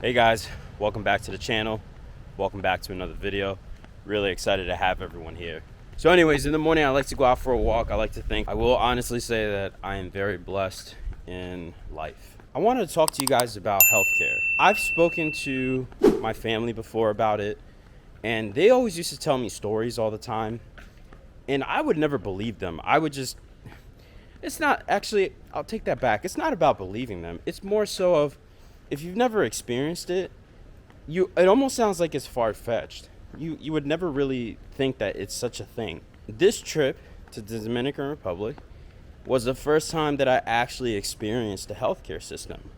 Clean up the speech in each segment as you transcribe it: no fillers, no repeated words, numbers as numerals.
Hey guys, welcome back to the channel. Welcome back to another video. Really excited to have everyone here. So anyways, in the morning I like to go out for a walk. I will honestly say that I am very blessed in life. I wanted to talk to you guys about healthcare. I've spoken to my family before about it, and they always used to tell me stories all the time, and I would never believe them. It's not actually, I'll take that back. It's not about believing them. It's more so of, if you've never experienced it, it almost sounds like it's far-fetched. You would never really think that it's such a thing. This trip to the Dominican Republic was the first time that I actually experienced the healthcare system.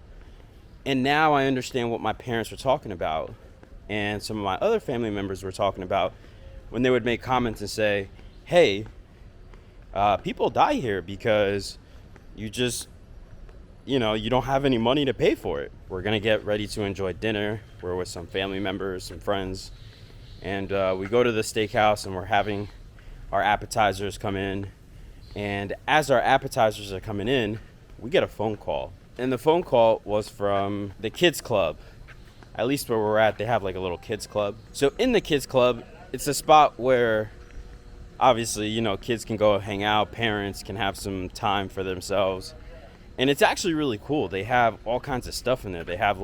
And now I understand what my parents were talking about, and some of my other family members were talking about when they would make comments and say, hey, people die here because you don't have any money to pay for it. We're gonna get ready to enjoy dinner. We're with some family members, some friends, and we go to the steakhouse and we're having our appetizers come in. And as our appetizers are coming in, we get a phone call. And the phone call was from the kids club. At least where we're at, they have like a little kids club. So in the kids club, it's a spot where obviously, kids can go hang out, parents can have some time for themselves. And it's actually really cool. They have all kinds of stuff in there. They have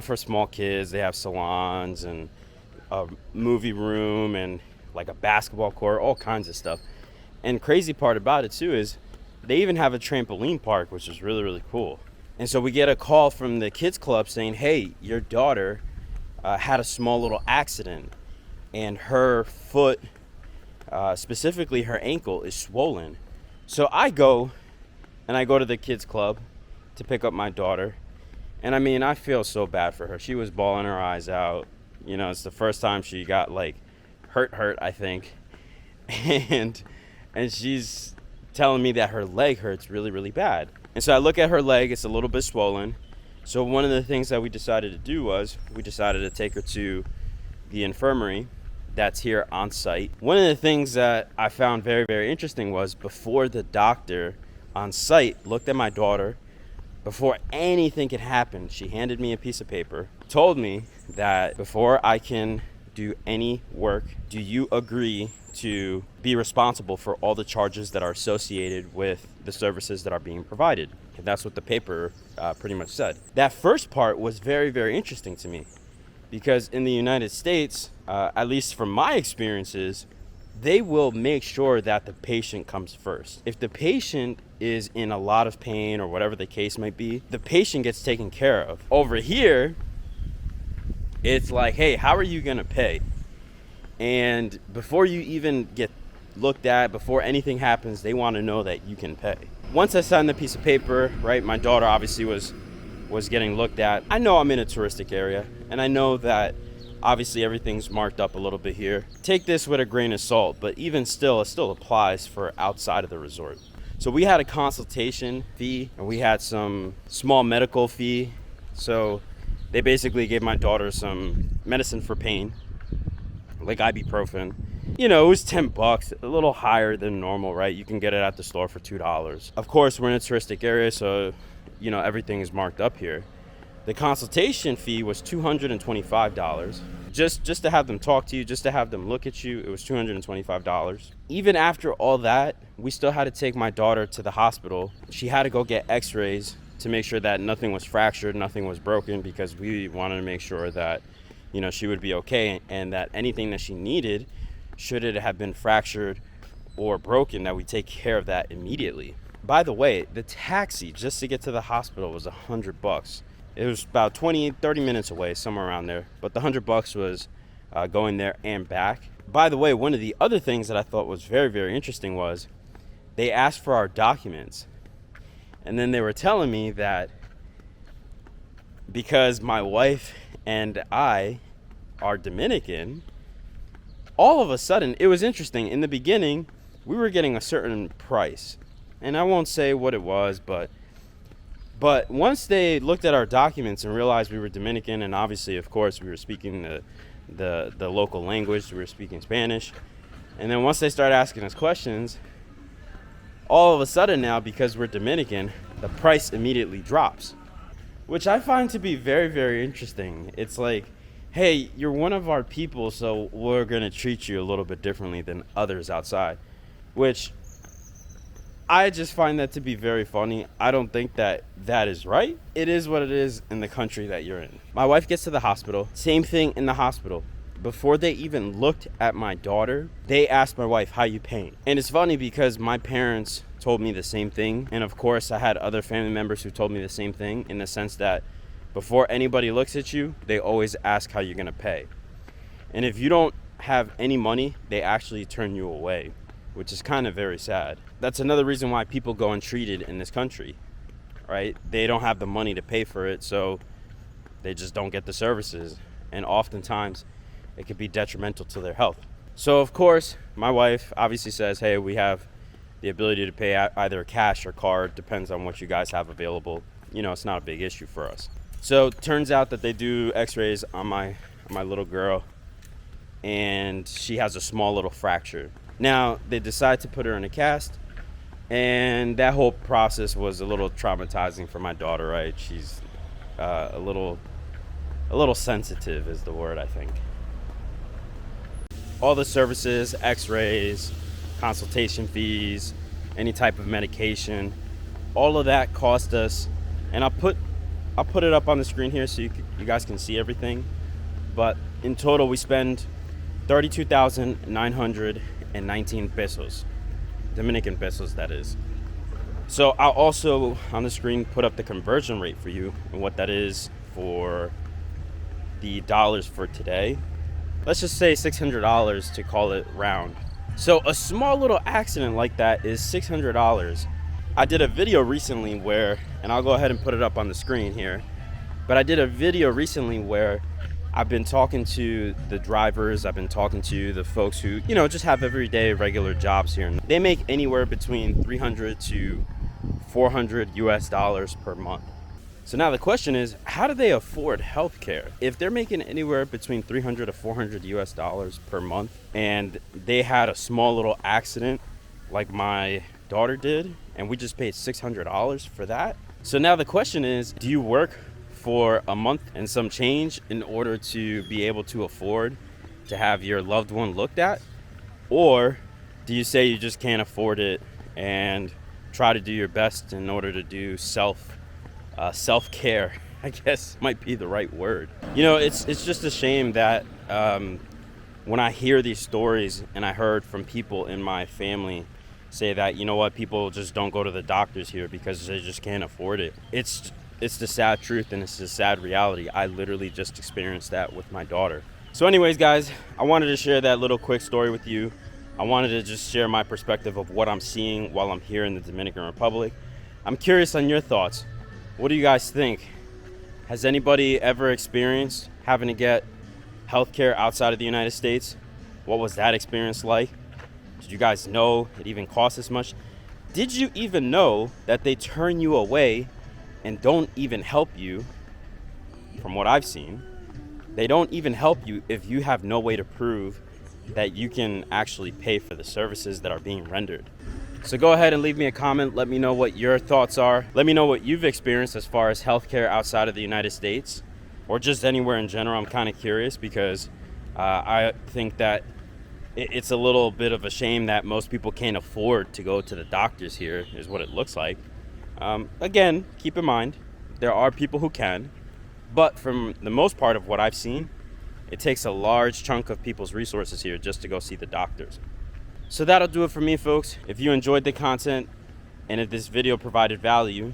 for small kids, they have salons and a movie room and like a basketball court, all kinds of stuff. And crazy part about it too is they even have a trampoline park, which is really, really cool. And so we get a call from the kids club saying, hey, your daughter had a small little accident and her foot, specifically her ankle, is swollen. So I go to the kids club to pick up my daughter. And I feel so bad for her. She was bawling her eyes out. It's the first time she got hurt, I think. And she's telling me that her leg hurts really, really bad. And so I look at her leg, it's a little bit swollen. So one of the things that we decided to do was we decided to take her to the infirmary that's here on site. One of the things that I found very, very interesting was before the doctor on site looked at my daughter, before anything could happen, she handed me a piece of paper, told me that before I can do any work, do you agree to be responsible for all the charges that are associated with the services that are being provided? And that's what the paper pretty much said. That first part was very, very interesting to me because in the United States, at least from my experiences, they will make sure that the patient comes first. If the patient is in a lot of pain or whatever the case might be, the patient gets taken care of. Over here, it's like, hey, how are you gonna pay? And before you even get looked at, before anything happens, they wanna know that you can pay. Once I signed the piece of paper, right, my daughter obviously was getting looked at. I know I'm in a touristic area, and I know that obviously everything's marked up a little bit here. Take this with a grain of salt, but even still, it still applies for outside of the resort. So we had a consultation fee and we had some small medical fee. So they basically gave my daughter some medicine for pain, like ibuprofen. It was $10, a little higher than normal, right? You can get it at the store for $2. Of course, we're in a touristic area, so everything is marked up here. The consultation fee was $225. Just to have them talk to you, just to have them look at you, it was $225. Even after all that, we still had to take my daughter to the hospital. She had to go get x-rays to make sure that nothing was fractured, nothing was broken, because we wanted to make sure that, she would be okay and that anything that she needed, should it have been fractured or broken, that we take care of that immediately. By the way, the taxi just to get to the hospital was $100. It was about 30 minutes away, somewhere around there. But the $100 was going there and back. By the way, one of the other things that I thought was very, very interesting was they asked for our documents. And then they were telling me that because my wife and I are Dominican, all of a sudden, it was interesting. In the beginning, we were getting a certain price. And I won't say what it was, but once they looked at our documents and realized we were Dominican, and obviously, of course, we were speaking the local language, we were speaking Spanish. And then once they started asking us questions, all of a sudden now, because we're Dominican, the price immediately drops. which I find to be very, very interesting. It's like, hey, you're one of our people, so we're going to treat you a little bit differently than others outside, which I just find that to be very funny. I don't think that that is right. It is what it is in the country that you're in. My wife gets to the hospital. Same thing in the hospital. Before they even looked at my daughter, they asked my wife, how you paying? And it's funny because my parents told me the same thing. And of course, I had other family members who told me the same thing, in the sense that before anybody looks at you, they always ask how you're going to pay. And if you don't have any money, they actually turn you away, which is kind of very sad. That's another reason why people go untreated in this country, right? They don't have the money to pay for it, so they just don't get the services. And oftentimes, it could be detrimental to their health. So of course, my wife obviously says, hey, we have the ability to pay either cash or card, depends on what you guys have available. You know, it's not a big issue for us. So it turns out that they do x-rays on my little girl, and she has a small little fracture. Now, they decide to put her in a cast, and that whole process was a little traumatizing for my daughter, right? She's a little sensitive is the word, I think. All the services, x-rays, consultation fees, any type of medication, all of that cost us, and I'll put it up on the screen here so you guys can see everything. But in total, we spend 32,919 pesos, Dominican pesos, that is. So I'll also on the screen put up the conversion rate for you and what that is for the dollars for today. Let's just say $600 to call it round. So a small little accident like that is $600. I did a video recently where, and I'll go ahead and put it up on the screen here, but I did a video recently where I've been talking to the drivers, I've been talking to the folks who, you know, just have everyday regular jobs here. They make anywhere between $300 to $400 US per month. So now the question is, how do they afford healthcare? If they're making anywhere between $300 to $400 US per month, and they had a small little accident like my daughter did, and we just paid $600 for that. So now the question is, do you work for a month and some change in order to be able to afford to have your loved one looked at? Or do you say you just can't afford it and try to do your best in order to do self-care, I guess might be the right word. You know, it's just a shame that when I hear these stories, and I heard from people in my family say that, you know what, people just don't go to the doctors here because they just can't afford it. It's the sad truth, and it's the sad reality. I literally just experienced that with my daughter. So anyways, guys, I wanted to share that little quick story with you. I wanted to just share my perspective of what I'm seeing while I'm here in the Dominican Republic. I'm curious on your thoughts. What do you guys think? Has anybody ever experienced having to get healthcare outside of the United States? What was that experience like? Did you guys know it even costs this much? Did you even know that they turn you away and don't even help you? From what I've seen, they don't even help you if you have no way to prove that you can actually pay for the services that are being rendered. So go ahead and leave me a comment. Let me know what your thoughts are. Let me know what you've experienced as far as healthcare outside of the United States, or just anywhere in general. I'm kind of curious because I think that it's a little bit of a shame that most people can't afford to go to the doctors here, is what it looks like. Again, keep in mind, there are people who can, but from the most part of what I've seen, it takes a large chunk of people's resources here just to go see the doctors. So that'll do it for me, folks. If you enjoyed the content and if this video provided value,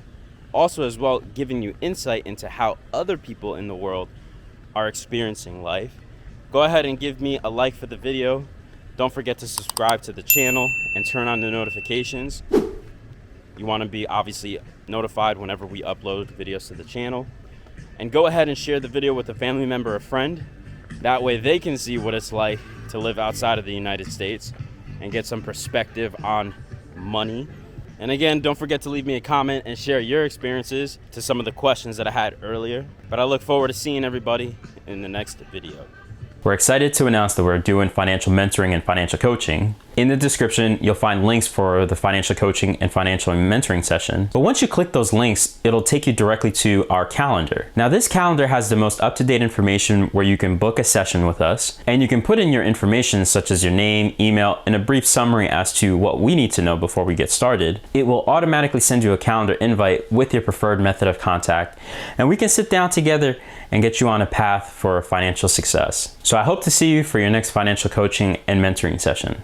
also as well giving you insight into how other people in the world are experiencing life, go ahead and give me a like for the video. Don't forget to subscribe to the channel and turn on the notifications. You want to be obviously notified whenever we upload videos to the channel. And go ahead and share the video with a family member or friend. That way they can see what it's like to live outside of the United States and get some perspective on money. And again, don't forget to leave me a comment and share your experiences to some of the questions that I had earlier. But I look forward to seeing everybody in the next video. We're excited to announce that we're doing financial mentoring and financial coaching. In the description, you'll find links for the financial coaching and financial mentoring session. But once you click those links, it'll take you directly to our calendar. Now, this calendar has the most up-to-date information where you can book a session with us, and you can put in your information such as your name, email, and a brief summary as to what we need to know before we get started. It will automatically send you a calendar invite with your preferred method of contact, and we can sit down together and get you on a path for financial success. So I hope to see you for your next financial coaching and mentoring session.